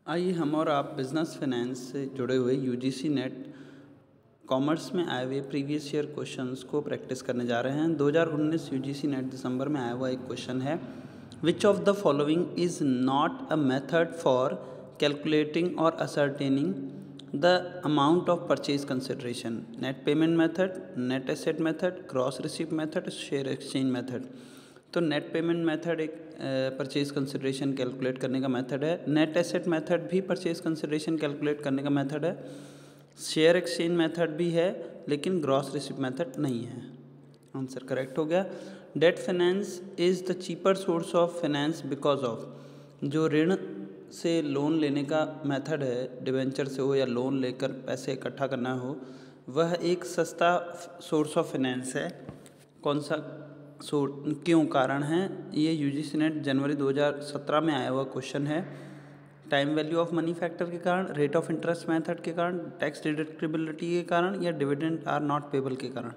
आइए हम और आप बिजनेस फाइनेंस से जुड़े हुए यूजीसी नेट कॉमर्स में आए हुए प्रीवियस ईयर क्वेश्चंस को प्रैक्टिस करने जा रहे हैं। 2019 यूजीसी नेट दिसंबर में आया हुआ एक क्वेश्चन है, which of the following is not a method for calculating और ascertaining the amount of purchase consideration? Net payment method, net asset method, cross receipt method, share exchange method. तो net payment method एक purchase consideration calculate करने का method है। Net asset method भी purchase consideration calculate करने का method है। Share exchange method भी है, लेकिन ग्रॉस रिसिप्ट मेथड नहीं है। आंसर करेक्ट हो गया। Debt finance is the cheaper source of finance because of, जो ऋण से लोन लेने का मेथड है, डिवेंचर से हो या लोन लेकर पैसे इकट्ठा करना हो, वह एक सस्ता सोर्स ऑफ फाइनेंस है। कौन सा क्यों कारण है? ये यूजीसी नेट जनवरी 2017 में आया हुआ क्वेश्चन है। Time value of money factor के कारण, रेट ऑफ इंटरेस्ट मेथड के कारण, टैक्स डिडक्टिबिलिटी के कारण, या डिविडेंड आर नॉट पेबल के कारण।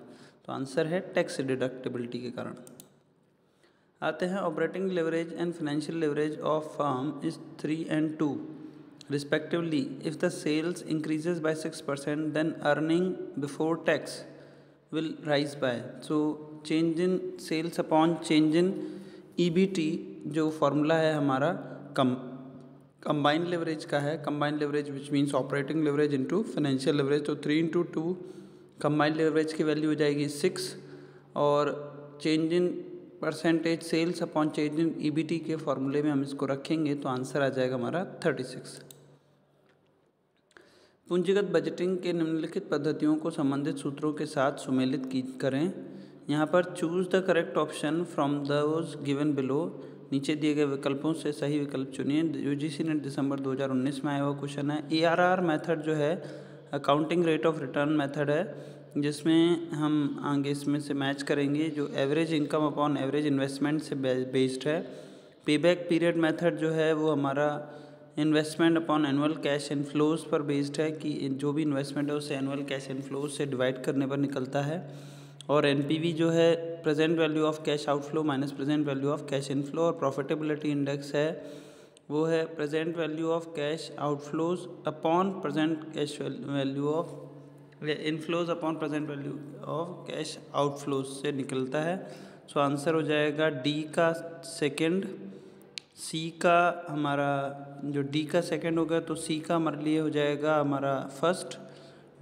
तो आंसर है टैक्स डिडक्टिबिलिटी के कारण। आते हैं operating leverage and financial leverage of firm is 3 and 2 respectively. If the sales increases by 6%, then earning before tax will rise by, so change in sales upon change in EBT जो formula है हमारा combined leverage का है। Combined leverage which means operating leverage into financial leverage. तो 3 into 2 combined leverage की value हो जाएगी 6, और change in percentage sales upon change in EBT के फॉर्मूले में हम इसको रखेंगे तो आंसर आ जाएगा हमारा 36। पूंजीगत बजटिंग के निम्नलिखित पद्धतियों को संबंधित सूत्रों के साथ सुमेलित करें। यहाँ पर choose the correct option from those given below, नीचे दिए गए विकल्पों से सही विकल्प चुनिए। यूजीसी नेट दिसंबर 2019 में आया हुआ क्वेश्चन है। ARR मेथड जो है accounting rate of return method है, जिसमें हम आगे इसमें से मैच करेंगे जो average income upon average investment से बेस्ड है। पेबैक पीरियड मेथड जो है वो हमारा investment upon annual cash inflows पर बेस्ड है, कि जो भी इन्वेस्टमेंट है उसे एनुअल कैश इनफ्लोज से डिवाइड करने पर निकलता है। और NPV जो है present value of cash outflow minus present value of cash inflow. और प्रॉफिटेबिलिटी इंडेक्स है वो है present value of cash outflows upon present cash value of inflows upon present value of cash outflows से निकलता है। So answer हो जाएगा D का सेकेंड, C का हमारा जो D का सेकेंड होगा तो C का हमारे लिए हो जाएगा हमारा फर्स्ट,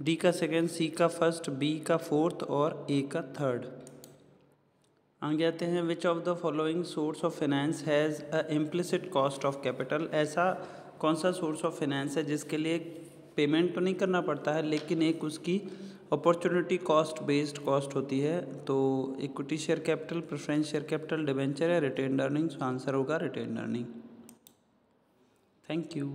D का सेकेंड, C का फर्स्ट, B का फोर्थ और A का थर्ड। आगे आते हैं, विच of the following source of finance has a implicit cost of capital? ऐसा कौन सा सोर्स ऑफ फाइनेंस है जिसके लिए पेमेंट तो नहीं करना पड़ता है, लेकिन एक उसकी अपॉर्चुनिटी कॉस्ट बेस्ड कॉस्ट होती है? तो equity share capital, preference share capital, debenture या रिटेन्ड अर्निंग। आंसर होगा रिटेन्ड अर्निंग। Thank you.